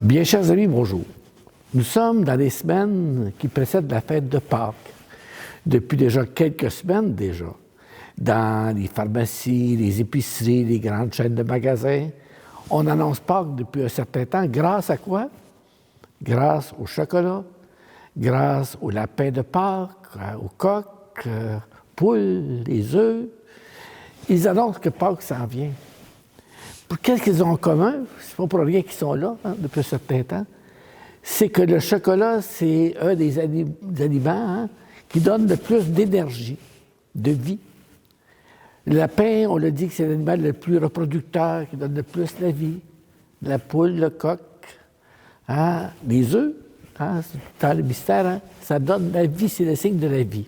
Bien, chers amis, bonjour. Nous sommes dans les semaines qui précèdent la fête de Pâques. Depuis déjà quelques semaines déjà, dans les pharmacies, les épiceries, les grandes chaînes de magasins, on annonce Pâques depuis un certain temps. Grâce à quoi? Grâce au chocolat, grâce au lapin de Pâques, aux coqs, poules, les œufs. Ils annoncent que Pâques s'en vient. Qu'est-ce qu'ils ont en commun? C'est pas pour rien qu'ils sont là depuis un certain temps. C'est que le chocolat, c'est un des aliments qui donne le plus d'énergie, de vie. Le lapin, on l'a dit que c'est l'animal le plus reproducteur, qui donne le plus la vie. La poule, le coq, les œufs, c'est dans le mystère, ça donne la vie, c'est le signe de la vie.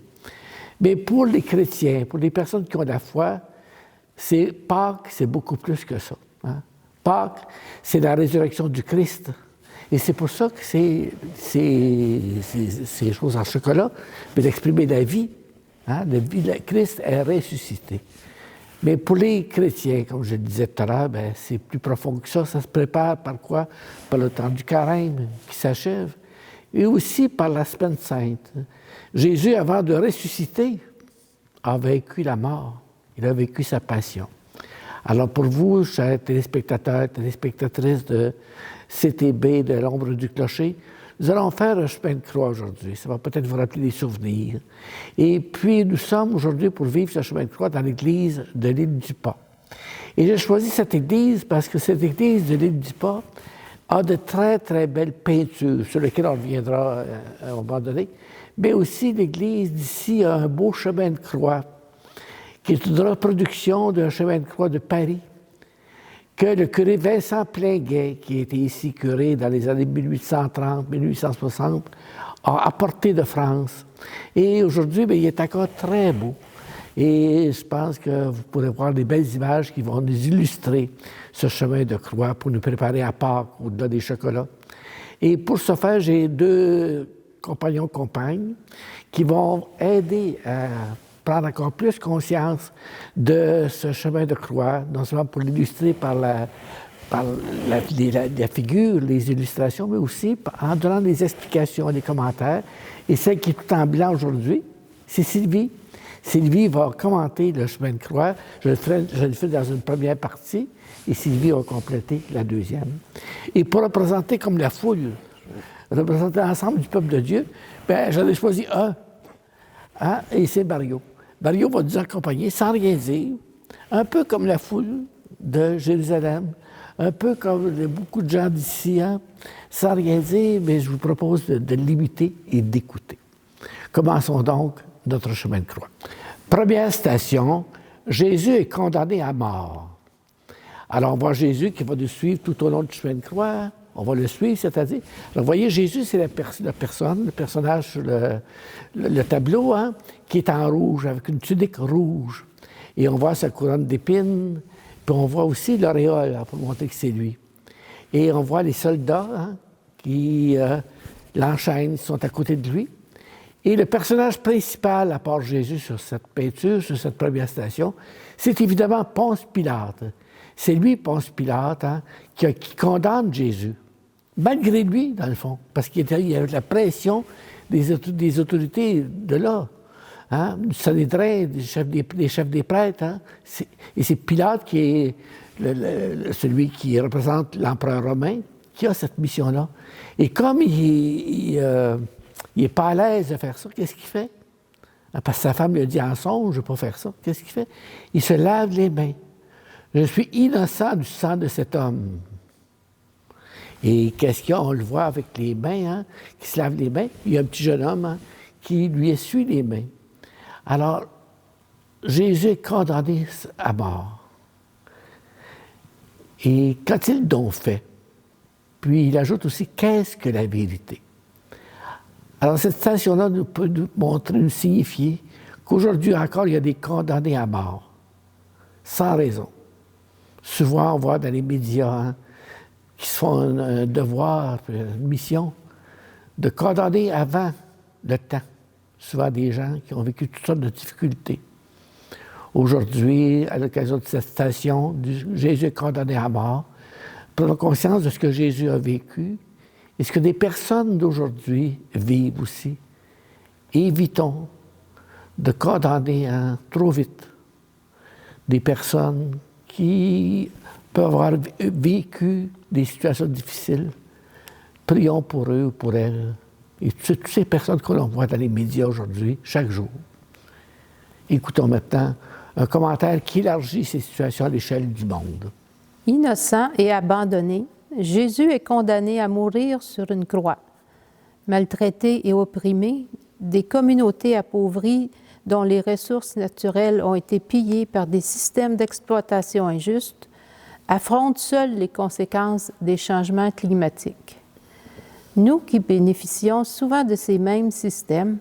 Mais pour les chrétiens, pour les personnes qui ont la foi, Pâques, c'est beaucoup plus que ça. Pâques, c'est la résurrection du Christ. Et c'est pour ça que ces choses en chocolat peuvent exprimer la vie. La vie de Christ est ressuscité. Mais pour les chrétiens, comme je le disais tout à l'heure, c'est plus profond que ça. Ça se prépare par quoi? Par le temps du carême qui s'achève. Et aussi par la semaine sainte. Jésus, avant de ressusciter, a vaincu la mort. Il a vécu sa passion. Alors pour vous, chers téléspectateurs, téléspectatrices de CTB, de l'ombre du clocher, nous allons faire un chemin de croix aujourd'hui. Ça va peut-être vous rappeler des souvenirs. Et puis, nous sommes aujourd'hui pour vivre ce chemin de croix dans l'église de l'île du Pas. Et j'ai choisi cette église parce que cette église de l'île du Pas a de très, très belles peintures, sur lesquelles on reviendra à un moment donné. Mais aussi, l'église d'ici a un beau chemin de croix qui est une reproduction d'un chemin de croix de Paris, que le curé Vincent Plinguet, qui était ici curé dans les années 1830-1860, a apporté de France. Et aujourd'hui, il est encore très beau. Et je pense que vous pourrez voir des belles images qui vont nous illustrer ce chemin de croix pour nous préparer à Pâques au-delà des chocolats. Et pour ce faire, j'ai deux compagnons-compagnes qui vont aider à prendre encore plus conscience de ce chemin de croix, non seulement pour l'illustrer par la figure, les illustrations, mais aussi en donnant des explications, des commentaires. Et celle qui est tout en blanc aujourd'hui, c'est Sylvie. Sylvie va commenter le chemin de croix. Je le fais dans une première partie, et Sylvie va compléter la deuxième. Et pour représenter comme la foule, représenter l'ensemble du peuple de Dieu, j'en ai choisi un, et c'est Mario. Mario va nous accompagner sans rien dire, un peu comme la foule de Jérusalem, un peu comme beaucoup de gens d'ici, sans rien dire, mais je vous propose de l'imiter et d'écouter. Commençons donc notre chemin de croix. Première station, Jésus est condamné à mort. Alors on voit Jésus qui va nous suivre tout au long du chemin de croix. On va le suivre, c'est-à-dire... Alors, vous voyez, Jésus, c'est le personnage sur le tableau, qui est en rouge, avec une tunique rouge. Et on voit sa couronne d'épines, puis on voit aussi l'auréole, pour montrer que c'est lui. Et on voit les soldats qui l'enchaînent, ils sont à côté de lui. Et le personnage principal, à part Jésus sur cette peinture, sur cette première station, c'est évidemment Ponce Pilate. C'est lui, Ponce Pilate, qui condamne Jésus. Malgré lui, dans le fond, parce qu'il y avait la pression des autorités de là, du Sanhédrin, des chefs des prêtres. Et c'est Pilate qui est celui qui représente l'empereur romain, qui a cette mission-là. Et comme il n'est pas à l'aise de faire ça, qu'est-ce qu'il fait? Parce que sa femme lui a dit en songe, je ne vais pas faire ça. Qu'est-ce qu'il fait? Il se lave les mains. Je suis innocent du sang de cet homme. Et qu'est-ce qu'il y a? On le voit avec les mains, qui se lave les mains. Il y a un petit jeune homme qui lui essuie les mains. Alors, Jésus est condamné à mort. Et qu'a-t-il donc fait? Puis il ajoute aussi, qu'est-ce que la vérité? Alors, cette station-là peut nous montrer, nous signifier qu'aujourd'hui encore, il y a des condamnés à mort, sans raison. Souvent, on voit dans les médias qui se font un devoir, une mission, de condamner avant le temps. Souvent des gens qui ont vécu toutes sortes de difficultés. Aujourd'hui, à l'occasion de cette station, Jésus est condamné à mort. Prenons conscience de ce que Jésus a vécu Et ce que des personnes d'aujourd'hui vivent aussi. Évitons de condamner trop vite des personnes qui peuvent avoir vécu des situations difficiles. Prions pour eux ou pour elles. Et toutes ces personnes que l'on voit dans les médias aujourd'hui, chaque jour. Écoutons maintenant un commentaire qui élargit ces situations à l'échelle du monde. Innocent et abandonné, Jésus est condamné à mourir sur une croix. Maltraité et opprimé, des communautés appauvries dont les ressources naturelles ont été pillées par des systèmes d'exploitation injustes, affrontent seuls les conséquences des changements climatiques. Nous qui bénéficions souvent de ces mêmes systèmes,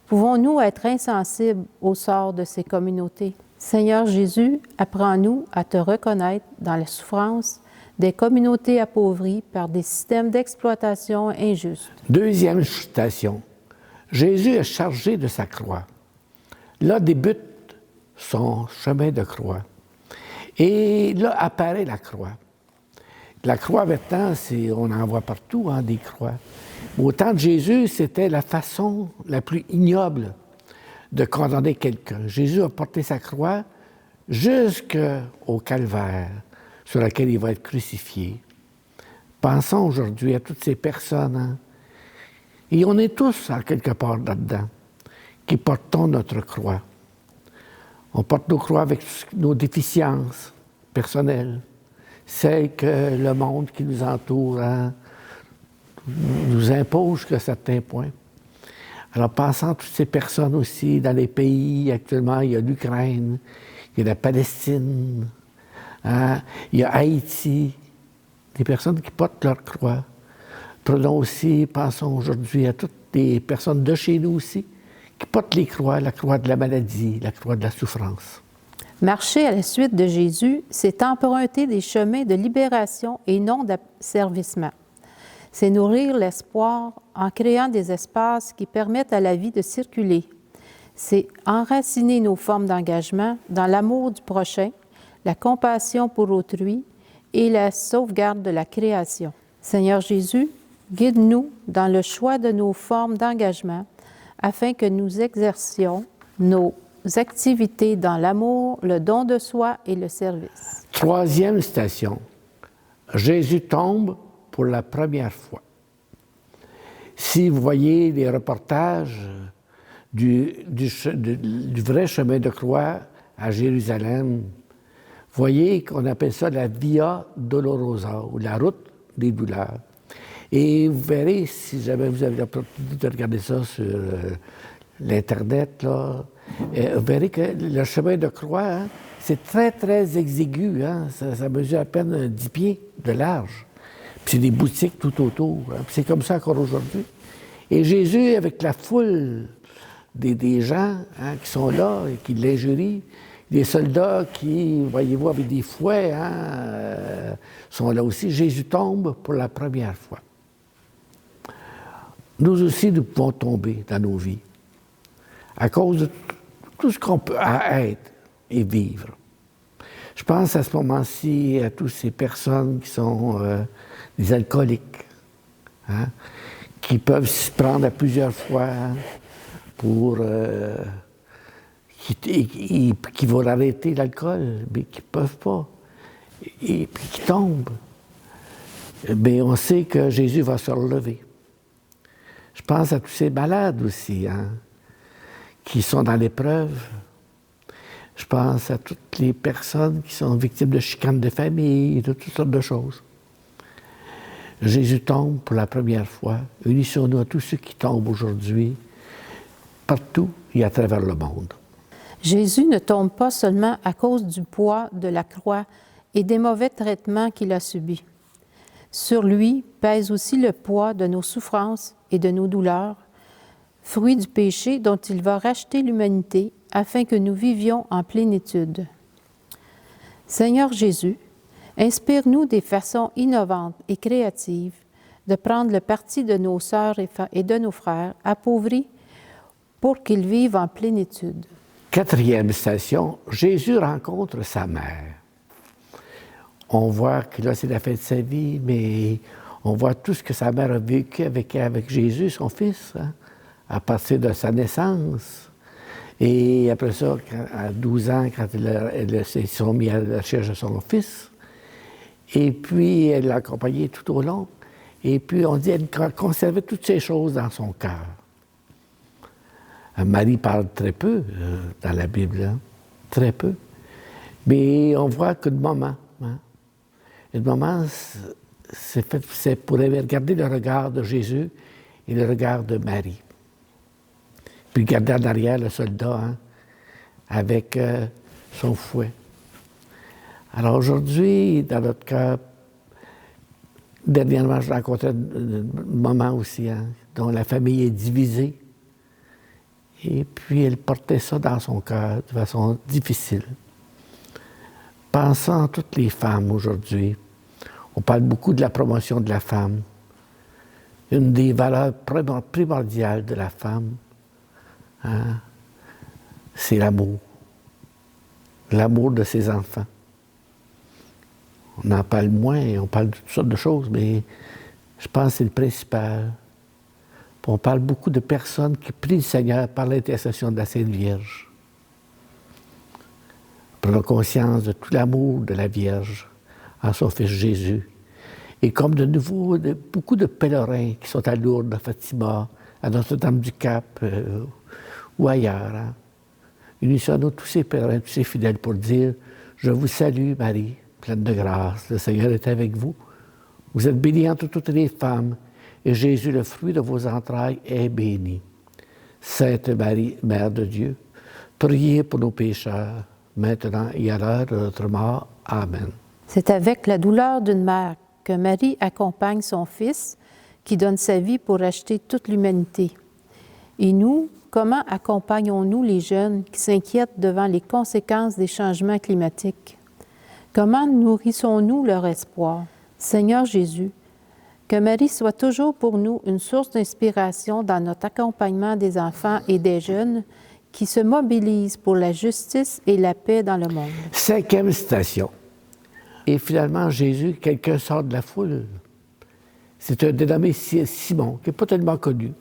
pouvons-nous être insensibles au sort de ces communautés? Seigneur Jésus, apprends-nous à te reconnaître dans la souffrance des communautés appauvries par des systèmes d'exploitation injustes. Deuxième citation. Jésus est chargé de sa croix. Là débute son chemin de croix. Et là apparaît la croix. La croix, maintenant, on en voit partout, des croix. Mais au temps de Jésus, c'était la façon la plus ignoble de condamner quelqu'un. Jésus a porté sa croix jusqu'au calvaire sur lequel il va être crucifié. Pensons aujourd'hui à toutes ces personnes, et on est tous, en quelque part, là-dedans, qui portons notre croix. On porte nos croix avec nos déficiences personnelles, celles que le monde qui nous entoure nous impose jusqu'à certains points. Alors, pensons à toutes ces personnes aussi dans les pays, actuellement, il y a l'Ukraine, il y a la Palestine, il y a Haïti, des personnes qui portent leur croix. Prenons aussi, pensons aujourd'hui à toutes les personnes de chez nous aussi, qui portent les croix, la croix de la maladie, la croix de la souffrance. Marcher à la suite de Jésus, c'est emprunter des chemins de libération et non d'asservissement. C'est nourrir l'espoir en créant des espaces qui permettent à la vie de circuler. C'est enraciner nos formes d'engagement dans l'amour du prochain, la compassion pour autrui et la sauvegarde de la création. Seigneur Jésus, guide-nous dans le choix de nos formes d'engagement afin que nous exercions nos activités dans l'amour, le don de soi et le service. Troisième citation. Jésus tombe pour la première fois. Si vous voyez les reportages du vrai chemin de croix à Jérusalem, vous voyez qu'on appelle ça la Via Dolorosa, ou la route des douleurs. Et vous verrez, si jamais vous avez l'opportunité de regarder ça sur l'Internet, là, vous verrez que le chemin de croix, c'est très, très exigu. Ça mesure à peine 10 pieds de large. Puis c'est des boutiques tout autour. Puis c'est comme ça encore aujourd'hui. Et Jésus, avec la foule des gens qui sont là et qui l'injurient, des soldats qui, voyez-vous, avec des fouets, sont là aussi. Jésus tombe pour la première fois. Nous aussi, nous pouvons tomber dans nos vies à cause de tout ce qu'on peut être et vivre. Je pense à ce moment-ci à toutes ces personnes qui sont des alcooliques, qui peuvent se prendre à plusieurs fois pour... qui vont arrêter l'alcool, mais qui ne peuvent pas, et puis qui tombent. Mais on sait que Jésus va se relever. Je pense à tous ces malades aussi, qui sont dans l'épreuve. Je pense à toutes les personnes qui sont victimes de chicanes de famille, de toutes sortes de choses. Jésus tombe pour la première fois. Unissons-nous à tous ceux qui tombent aujourd'hui, partout et à travers le monde. Jésus ne tombe pas seulement à cause du poids de la croix et des mauvais traitements qu'il a subis. Sur lui pèse aussi le poids de nos souffrances et de nos douleurs, fruit du péché dont il va racheter l'humanité afin que nous vivions en plénitude. Seigneur Jésus, inspire-nous des façons innovantes et créatives de prendre le parti de nos sœurs et de nos frères appauvris pour qu'ils vivent en plénitude. Quatrième station, Jésus rencontre sa mère. On voit que là, c'est la fin de sa vie, mais On voit tout ce que sa mère a vécu avec Jésus, son fils, hein, à partir de sa naissance. Et après ça, à 12 ans, quand ils se sont mis à la recherche de son fils. Et puis, elle l'a accompagné tout au long. Et puis, on dit qu'elle conservait toutes ces choses dans son cœur. Marie parle très peu dans la Bible, hein, très peu. Mais on voit que de moments. Hein, et de moments, c'est pour regarder le regard de Jésus et le regard de Marie. Puis regarder en arrière le soldat, hein, avec son fouet. Alors aujourd'hui, dans notre cœur, dernièrement, je rencontrais un maman aussi, hein, dont la famille est divisée. Et puis elle portait ça dans son cœur de façon difficile. Pensant à toutes les femmes aujourd'hui, on parle beaucoup de la promotion de la femme. Une des valeurs primordiales de la femme, hein, c'est l'amour. L'amour de ses enfants. On en parle moins, on parle de toutes sortes de choses, mais je pense que c'est le principal. Puis on parle beaucoup de personnes qui prient le Seigneur par l'intercession de la Sainte Vierge. Prenons conscience de tout l'amour de la Vierge en son Fils Jésus. Et comme de nouveau, beaucoup de pèlerins qui sont à Lourdes, à Fatima, à Notre-Dame-du-Cap ou ailleurs, hein. Unissons-nous tous ces pèlerins, tous ces fidèles pour dire « Je vous salue, Marie, pleine de grâce, le Seigneur est avec vous. Vous êtes bénie entre toutes les femmes, et Jésus, le fruit de vos entrailles, est béni. Sainte Marie, Mère de Dieu, priez pour nos pécheurs, maintenant et à l'heure de notre mort. Amen. » C'est avec la douleur d'une mère que Marie accompagne son Fils qui donne sa vie pour acheter toute l'humanité. Et nous, comment accompagnons-nous les jeunes qui s'inquiètent devant les conséquences des changements climatiques? Comment nourrissons-nous leur espoir? Seigneur Jésus, que Marie soit toujours pour nous une source d'inspiration dans notre accompagnement des enfants et des jeunes qui se mobilisent pour la justice et la paix dans le monde. 5e citation. Et finalement, Jésus, quelqu'un sort de la foule. C'est un dénommé Simon, qui n'est pas tellement connu.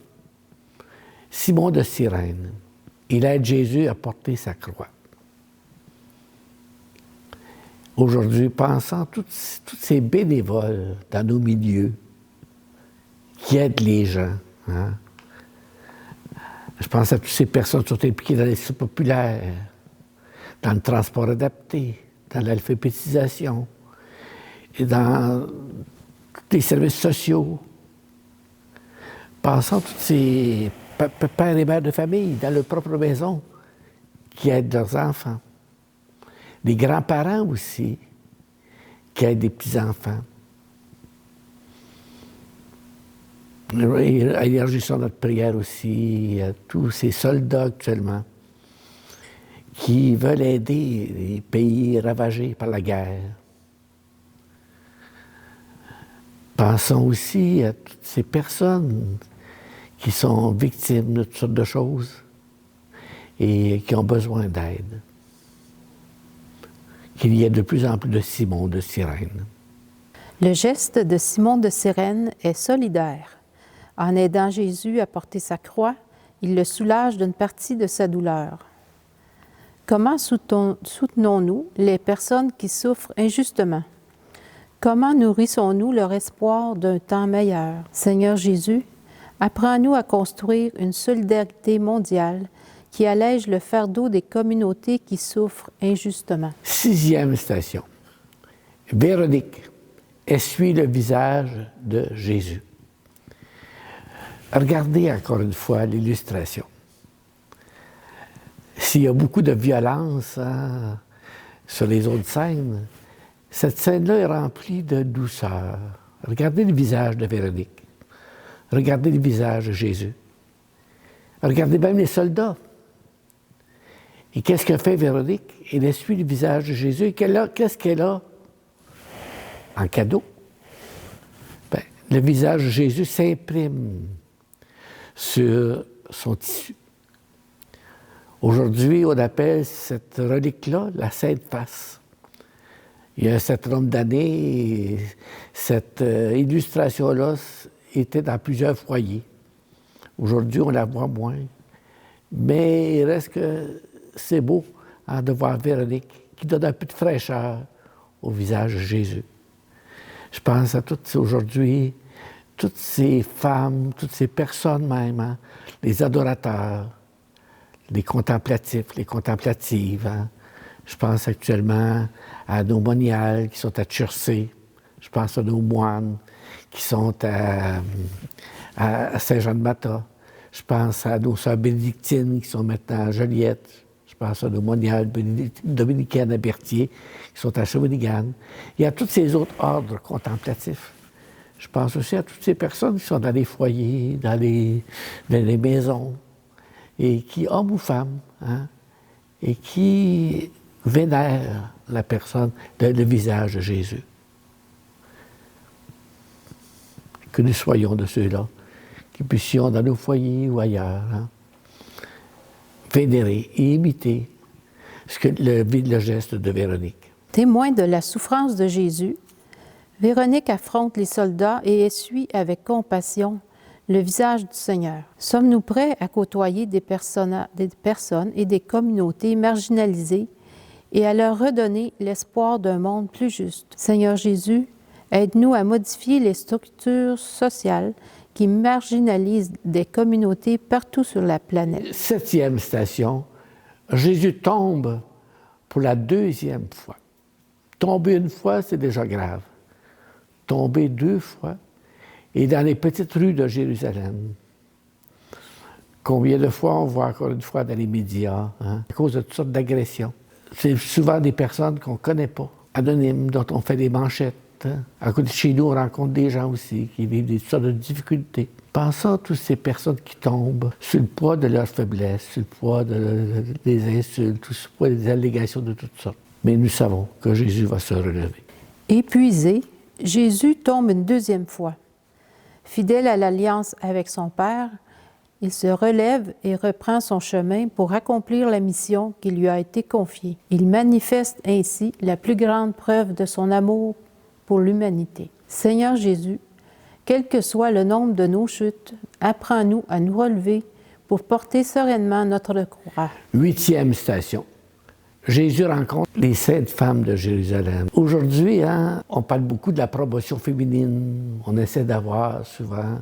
Simon de Cyrène. Il aide Jésus à porter sa croix. Aujourd'hui, pensant tous ces bénévoles dans nos milieux qui aident les gens. Hein? Je pense à toutes ces personnes qui sont impliquées dans les soupes populaires, dans le transport adapté, dans l'alphabétisation et dans tous les services sociaux. Pensons à tous ces pères et mères de famille dans leur propre maison qui aident leurs enfants. Les grands-parents aussi qui aident des petits-enfants. Élargissons notre prière aussi à tous ces soldats actuellement qui veulent aider les pays ravagés par la guerre. Pensons aussi à toutes ces personnes qui sont victimes de toutes sortes de choses et qui ont besoin d'aide. Qu'il y ait de plus en plus de Simon de Cyrène. Le geste de Simon de Cyrène est solidaire. En aidant Jésus à porter sa croix, il le soulage d'une partie de sa douleur. Comment soutenons-nous les personnes qui souffrent injustement? Comment nourrissons-nous leur espoir d'un temps meilleur? Seigneur Jésus, apprends-nous à construire une solidarité mondiale qui allège le fardeau des communautés qui souffrent injustement. 6e citation. Véronique essuie le visage de Jésus. Regardez encore une fois l'illustration. S'il y a beaucoup de violence hein, sur les autres scènes, cette scène-là est remplie de douceur. Regardez le visage de Véronique. Regardez le visage de Jésus. Regardez même les soldats. Et qu'est-ce que fait Véronique? Elle essuie le visage de Jésus. Et qu'est-ce qu'elle a en cadeau? Bien, le visage de Jésus s'imprime sur son tissu. Aujourd'hui, on appelle cette relique-là la Sainte Face. Il y a un certain nombre d'années, cette illustration-là était dans plusieurs foyers. Aujourd'hui, on la voit moins. Mais il reste que c'est beau de voir Véronique qui donne un peu de fraîcheur au visage de Jésus. Je pense à toutes aujourd'hui, toutes ces femmes, toutes ces personnes même, les adorateurs, les contemplatifs, les contemplatives. Je pense actuellement à nos moniales qui sont à Tchersey. Je pense à nos moines qui sont à Saint-Jean-de-Mata. Je pense à nos sœurs bénédictines qui sont maintenant à Joliette. Je pense à nos moniales dominicaines à Berthier qui sont à Shawinigan. Il y a tous ces autres ordres contemplatifs. Je pense aussi à toutes ces personnes qui sont dans les foyers, dans les maisons, et qui, hommes ou femmes, et qui vénèrent la personne, le visage de Jésus. Que nous soyons de ceux-là, qui puissions, dans nos foyers ou ailleurs, vénérer et imiter le geste de Véronique. Témoin de la souffrance de Jésus, Véronique affronte les soldats et essuie avec compassion le visage du Seigneur. Sommes-nous prêts à côtoyer des personnes et des communautés marginalisées et à leur redonner l'espoir d'un monde plus juste? Seigneur Jésus, aide-nous à modifier les structures sociales qui marginalisent des communautés partout sur la planète. 7e station, Jésus tombe pour la 2e fois. Tomber une fois, c'est déjà grave. Tomber 2 fois, et dans les petites rues de Jérusalem. Combien de fois on voit encore une fois dans les médias, à cause de toutes sortes d'agressions. C'est souvent des personnes qu'on ne connaît pas, anonymes, dont on fait des manchettes. À côté de chez nous, on rencontre des gens aussi qui vivent des sortes de difficultés. Pensons à toutes ces personnes qui tombent sur le poids de leur faiblesse, sur le poids des insultes, sur le poids des allégations de toutes sortes. Mais nous savons que Jésus va se relever. Épuisé, Jésus tombe une 2e fois. Fidèle à l'alliance avec son Père, il se relève et reprend son chemin pour accomplir la mission qui lui a été confiée. Il manifeste ainsi la plus grande preuve de son amour pour l'humanité. Seigneur Jésus, quel que soit le nombre de nos chutes, apprends-nous à nous relever pour porter sereinement notre croix. 8e station. Jésus rencontre les saintes femmes de Jérusalem. Aujourd'hui, on parle beaucoup de la promotion féminine. On essaie d'avoir souvent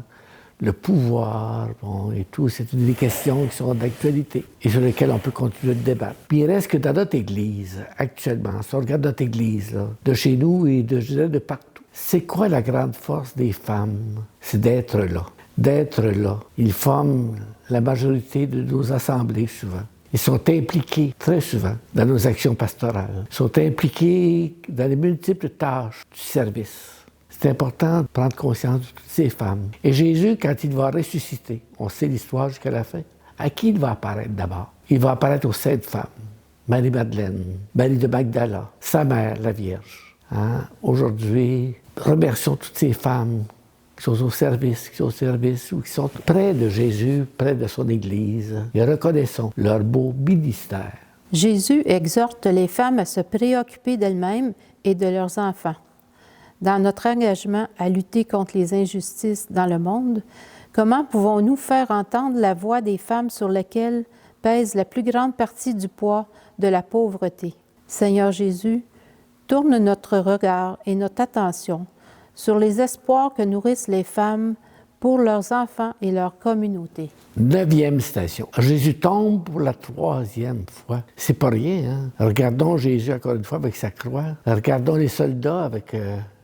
le pouvoir, et tout. C'est des questions qui sont d'actualité et sur lesquelles on peut continuer de débattre. Puis il reste que dans notre Église, actuellement, si on regarde notre Église, là, de chez nous et de partout, c'est quoi la grande force des femmes? C'est d'être là. D'être là. Ils forment la majorité de nos assemblées souvent. Ils sont impliqués très souvent dans nos actions pastorales. Ils sont impliqués dans les multiples tâches du service. C'est important de prendre conscience de toutes ces femmes. Et Jésus, quand il va ressusciter, on sait l'histoire jusqu'à la fin, à qui il va apparaître d'abord? Il va apparaître aux saintes femmes. Marie-Madeleine, Marie de Magdala, sa mère, la Vierge. Aujourd'hui, remercions toutes ces femmes qui sont au service ou qui sont près de Jésus, près de son Église, et reconnaissons leur beau ministère. Jésus exhorte les femmes à se préoccuper d'elles-mêmes et de leurs enfants. Dans notre engagement à lutter contre les injustices dans le monde, comment pouvons-nous faire entendre la voix des femmes sur lesquelles pèse la plus grande partie du poids de la pauvreté? Seigneur Jésus, tourne notre regard et notre attention sur les espoirs que nourrissent les femmes pour leurs enfants et leur communauté. 9e station. Jésus tombe pour la 3e fois. C'est pas rien, Regardons Jésus encore une fois avec sa croix. Regardons les soldats avec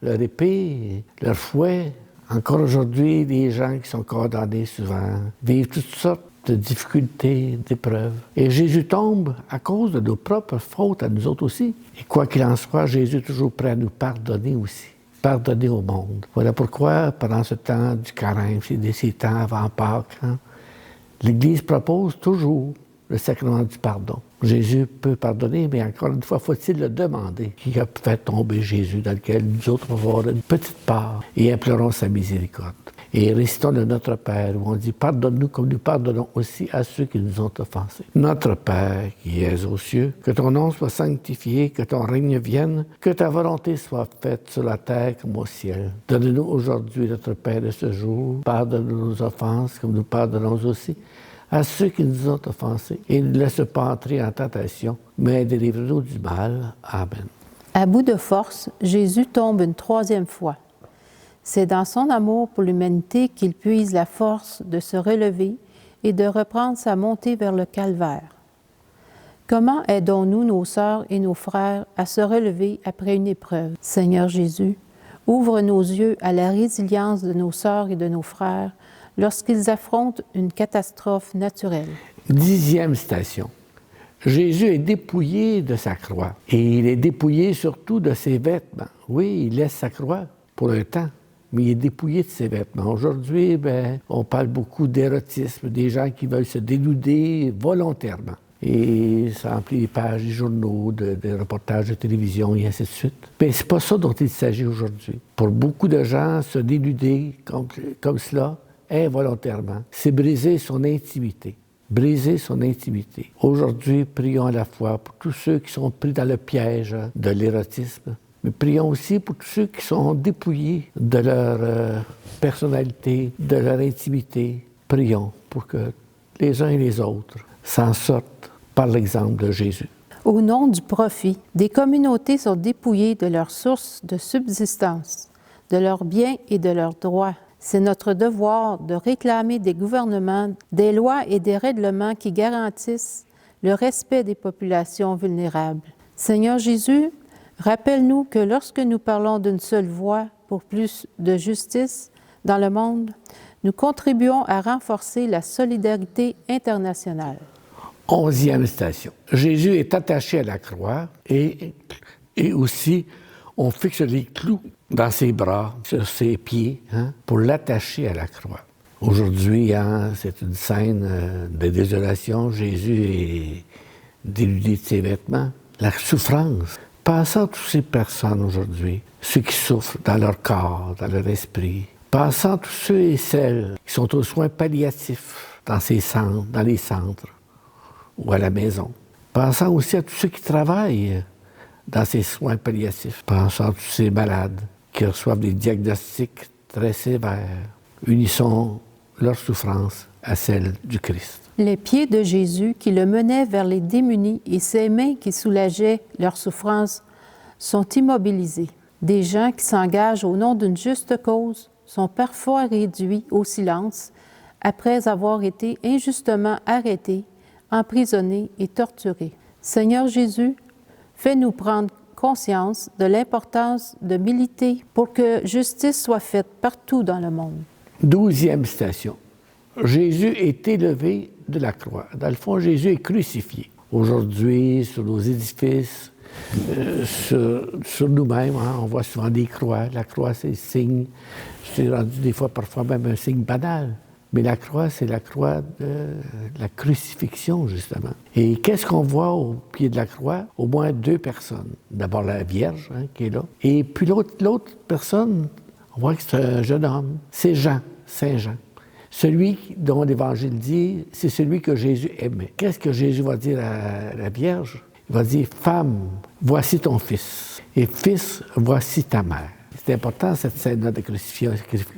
leur épée, leur fouet. Encore aujourd'hui, les gens qui sont condamnés souvent vivent toutes sortes de difficultés, d'épreuves. Et Jésus tombe à cause de nos propres fautes à nous autres aussi. Et quoi qu'il en soit, Jésus est toujours prêt à nous pardonner aussi. Pardonner au monde. Voilà pourquoi, pendant ce temps du carême, ces temps avant Pâques, l'Église propose toujours le sacrement du pardon. Jésus peut pardonner, mais encore une fois, faut-il le demander. Qui a fait tomber Jésus, dans lequel nous autres, on va avoir une petite part et implorons sa miséricorde. Et récitons le Notre Père, où on dit « Pardonne-nous comme nous pardonnons aussi à ceux qui nous ont offensés. Notre Père qui es aux cieux, que ton nom soit sanctifié, que ton règne vienne, que ta volonté soit faite sur la terre comme au ciel. Donne-nous aujourd'hui notre pain de ce jour. Pardonne-nous nos offenses comme nous pardonnons aussi à ceux qui nous ont offensés. Et ne laisse pas entrer en tentation, mais délivre-nous du mal. Amen. » À bout de force, Jésus tombe une troisième fois. C'est dans son amour pour l'humanité qu'il puise la force de se relever et de reprendre sa montée vers le calvaire. Comment aidons-nous nos sœurs et nos frères à se relever après une épreuve? Seigneur Jésus, ouvre nos yeux à la résilience de nos sœurs et de nos frères lorsqu'ils affrontent une catastrophe naturelle. 10e citation. Jésus est dépouillé de sa croix et il est dépouillé surtout de ses vêtements. Oui, il laisse sa croix pour un temps, mais il est dépouillé de ses vêtements. Aujourd'hui, on parle beaucoup d'érotisme, des gens qui veulent se dénuder volontairement. Et ça remplit les pages des journaux, des reportages de télévision et ainsi de suite. Mais c'est pas ça dont il s'agit aujourd'hui. Pour beaucoup de gens, se dénuder comme cela, involontairement, c'est briser son intimité. Briser son intimité. Aujourd'hui, prions à la fois pour tous ceux qui sont pris dans le piège de l'érotisme, mais prions aussi pour tous ceux qui sont dépouillés de leur personnalité, de leur intimité. Prions pour que les uns et les autres s'en sortent par l'exemple de Jésus. Au nom du profit, des communautés sont dépouillées de leurs sources de subsistance, de leurs biens et de leurs droits. C'est notre devoir de réclamer des gouvernements, des lois et des règlements qui garantissent le respect des populations vulnérables. Seigneur Jésus, rappelle-nous que lorsque nous parlons d'une seule voix pour plus de justice dans le monde, nous contribuons à renforcer la solidarité internationale. 11e citation. Jésus est attaché à la croix et aussi on fixe les clous dans ses bras, sur ses pieds, pour l'attacher à la croix. Aujourd'hui, c'est une scène de désolation. Jésus est dénudé de ses vêtements. La souffrance. Pensons à toutes ces personnes aujourd'hui, ceux qui souffrent dans leur corps, dans leur esprit. Pensons à tous ceux et celles qui sont aux soins palliatifs dans les centres ou à la maison. Pensons aussi à tous ceux qui travaillent dans ces soins palliatifs. Pensons à tous ces malades qui reçoivent des diagnostics très sévères. Unissons leur souffrance à celle du Christ. Les pieds de Jésus qui le menaient vers les démunis et ses mains qui soulageaient leur souffrance sont immobilisés. Des gens qui s'engagent au nom d'une juste cause sont parfois réduits au silence après avoir été injustement arrêtés, emprisonnés et torturés. Seigneur Jésus, fais-nous prendre conscience de l'importance de militer pour que justice soit faite partout dans le monde. 12e citation. Jésus est élevé de la croix. Dans le fond, Jésus est crucifié. Aujourd'hui, sur nos édifices, sur nous-mêmes, on voit souvent des croix. La croix, c'est le signe, c'est rendu des fois parfois même un signe banal. Mais la croix, c'est la croix de la crucifixion, justement. Et qu'est-ce qu'on voit au pied de la croix? Au moins 2 personnes. D'abord la Vierge, qui est là. Et puis l'autre personne, on voit que c'est un jeune homme. C'est Jean, Saint Jean. Celui dont l'Évangile dit, c'est celui que Jésus aimait. Qu'est-ce que Jésus va dire à la Vierge? Il va dire, « Femme, voici ton fils. Et fils, voici ta mère. » C'est important, cette scène-là de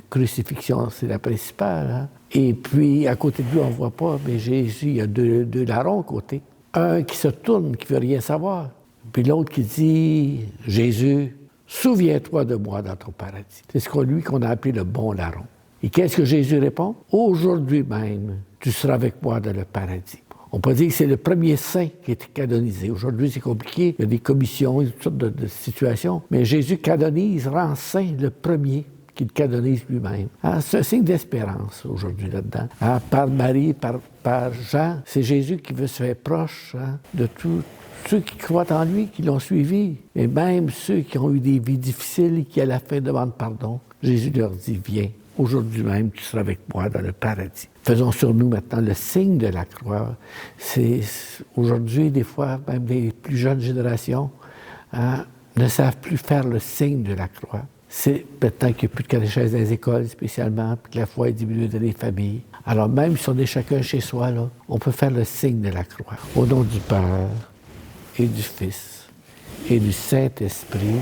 crucifixion, c'est la principale. Et puis, à côté de lui, on ne voit pas, mais Jésus, il y a deux larrons à côté. Un qui se tourne, qui ne veut rien savoir. Puis l'autre qui dit, « Jésus, souviens-toi de moi dans ton paradis. » C'est lui qu'on a appelé le bon larron. Et qu'est-ce que Jésus répond? « Aujourd'hui même, tu seras avec moi dans le paradis. » On peut dire que c'est le premier saint qui est canonisé. Aujourd'hui, c'est compliqué. Il y a des commissions, toutes sortes de situations. Mais Jésus canonise, rend saint le premier qu'il canonise lui-même. C'est un signe d'espérance aujourd'hui là-dedans. Par Marie, par Jean, c'est Jésus qui veut se faire proche de tous ceux qui croient en lui, qui l'ont suivi. Et même ceux qui ont eu des vies difficiles et qui à la fin demandent pardon. Jésus leur dit, viens. Aujourd'hui même, tu seras avec moi dans le paradis. Faisons sur nous maintenant le signe de la croix. Aujourd'hui, des fois, même les plus jeunes générations ne savent plus faire le signe de la croix. c'est maintenant qu'il n'y a plus de catéchèse dans les écoles spécialement, puis que la foi est diminuée dans les familles. Alors même si on est chacun chez soi, là, on peut faire le signe de la croix. Au nom du Père et du Fils et du Saint-Esprit.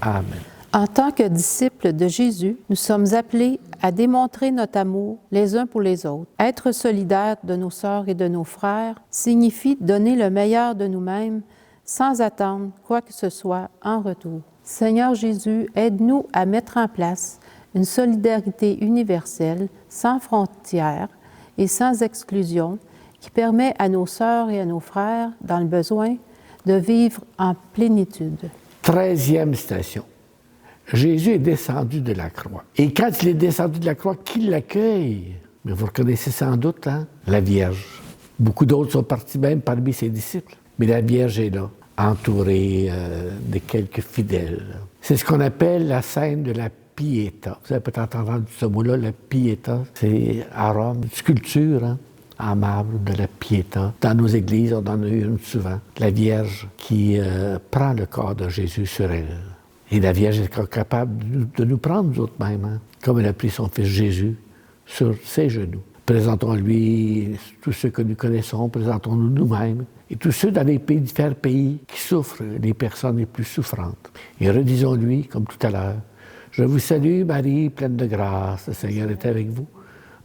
Amen. En tant que disciples de Jésus, nous sommes appelés à démontrer notre amour les uns pour les autres. Être solidaires de nos sœurs et de nos frères signifie donner le meilleur de nous-mêmes sans attendre quoi que ce soit en retour. Seigneur Jésus, aide-nous à mettre en place une solidarité universelle, sans frontières et sans exclusion, qui permet à nos sœurs et à nos frères, dans le besoin, de vivre en plénitude. 13e citation. Jésus est descendu de la croix. Et quand il est descendu de la croix, qui l'accueille? Mais vous reconnaissez sans doute, hein? La Vierge. Beaucoup d'autres sont partis même parmi ses disciples. Mais la Vierge est là, entourée de quelques fidèles. C'est ce qu'on appelle la scène de la Pietà. Vous avez peut-être entendu ce mot-là, la Pietà. C'est à Rome, une sculpture, hein? En marbre de la Pietà. Dans nos églises, on en a eu une souvent. La Vierge qui prend le corps de Jésus sur elle. Et la Vierge est capable de nous prendre nous autres mêmes, hein? Comme elle a pris son Fils Jésus sur ses genoux. Présentons-lui tous ceux que nous connaissons, présentons-nous nous-mêmes, et tous ceux dans les différents pays qui souffrent, les personnes les plus souffrantes. Et redisons-lui, comme tout à l'heure, « Je vous salue, Marie, pleine de grâce, le Seigneur est avec vous.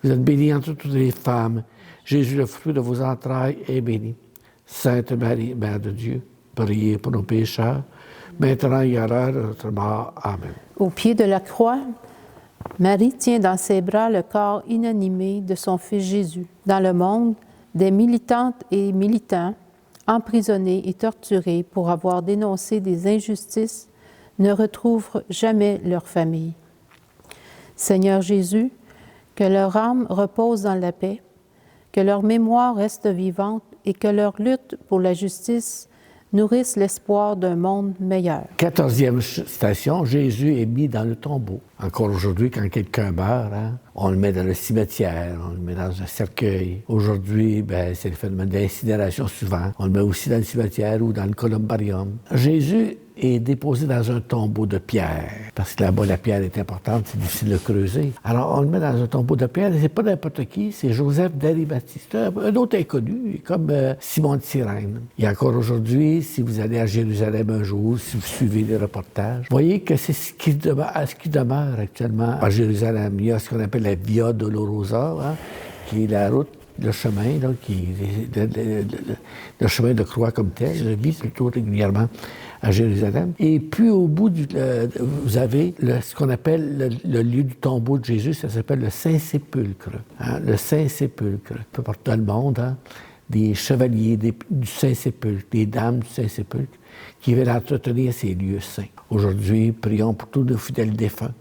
Vous êtes bénie entre toutes les femmes. Jésus, le fruit de vos entrailles, est béni. Sainte Marie, Mère de Dieu, priez pour nos pécheurs, maintenant et à l'heure de notre mort. Amen. » Au pied de la croix, Marie tient dans ses bras le corps inanimé de son Fils Jésus. Dans le monde, des militantes et militants, emprisonnés et torturés pour avoir dénoncé des injustices, ne retrouvent jamais leur famille. Seigneur Jésus, que leur âme repose dans la paix, que leur mémoire reste vivante et que leur lutte pour la justice nourrissent l'espoir d'un monde meilleur. 14e citation, Jésus est mis dans le tombeau. Encore aujourd'hui, quand quelqu'un meurt, hein, on le met dans le cimetière, on le met dans un cercueil. Aujourd'hui, c'est le phénomène d'incinération souvent. On le met aussi dans le cimetière ou dans le columbarium. Jésus est déposé dans un tombeau de pierre, parce que là-bas, la pierre est importante, c'est difficile de creuser. Alors, on le met dans un tombeau de pierre, et c'est pas n'importe qui, c'est Joseph d'Arimathie. C'est un autre inconnu, comme Simon de Cyrène. Et encore aujourd'hui, si vous allez à Jérusalem un jour, si vous suivez les reportages, voyez que c'est ce qui demeure actuellement à Jérusalem. Il y a ce qu'on appelle la Via Dolorosa, hein, qui est la route, le chemin, là, qui est le chemin de croix comme tel. Je vis plutôt régulièrement à Jérusalem. Et puis au bout, vous avez ce qu'on appelle le lieu du tombeau de Jésus, ça s'appelle le Saint-Sépulcre. Hein, le Saint-Sépulcre. Un peu partout dans le monde, hein, des chevaliers du Saint-Sépulcre, des dames du Saint-Sépulcre, qui veulent entretenir ces lieux saints. Aujourd'hui, prions pour tous nos fidèles défunts,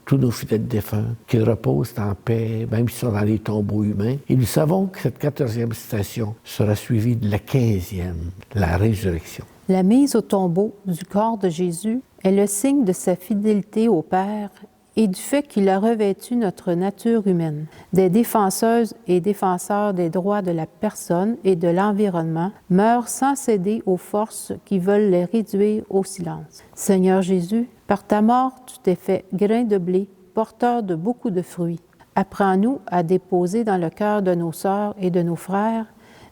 qu'ils reposent en paix, même s'ils sont dans les tombeaux humains. Et nous savons que cette 14e citation sera suivie de la 15e, la résurrection. La mise au tombeau du corps de Jésus est le signe de sa fidélité au Père et du fait qu'il a revêtu notre nature humaine. Des défenseuses et défenseurs des droits de la personne et de l'environnement meurent sans céder aux forces qui veulent les réduire au silence. Seigneur Jésus, par ta mort, tu t'es fait grain de blé, porteur de beaucoup de fruits. Apprends-nous à déposer dans le cœur de nos sœurs et de nos frères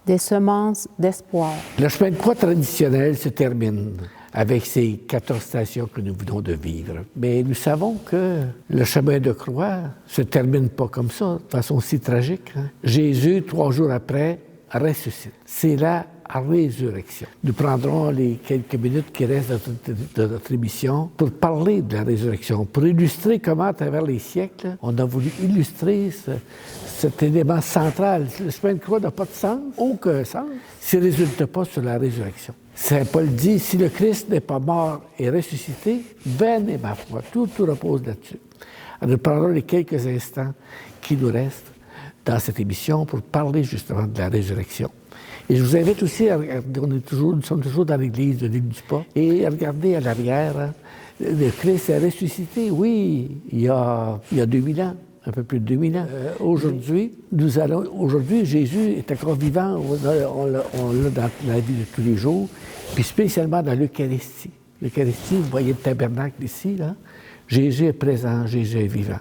des semences d'espoir. Le chemin de croix traditionnel se termine avec ces 14 stations que nous venons de vivre. Mais nous savons que le chemin de croix ne se termine pas comme ça, de façon si tragique. Hein? Jésus, 3 jours après, ressuscite. C'est la résurrection. Nous prendrons les quelques minutes qui restent de notre émission pour parler de la résurrection, pour illustrer comment, à travers les siècles, on a voulu illustrer cet élément central. Le chemin de croix n'a pas de sens, aucun sens, s'il ne résulte pas sur la résurrection. Saint Paul dit, si le Christ n'est pas mort et ressuscité, vaine est ma foi. Tout repose là-dessus. Alors, nous prendrons les quelques instants qui nous restent dans cette émission pour parler justement de la résurrection. Et je vous invite aussi à regarder, nous sommes toujours dans l'église de l'île du Pas, et à regarder à l'arrière, hein, le Christ est ressuscité, oui, il y a 2000 ans. Un peu plus de 2000 ans. Aujourd'hui, Jésus est encore vivant, on l'a dans la vie de tous les jours, puis spécialement dans l'Eucharistie. L'Eucharistie, vous voyez le tabernacle ici, là. Jésus est présent, Jésus est vivant.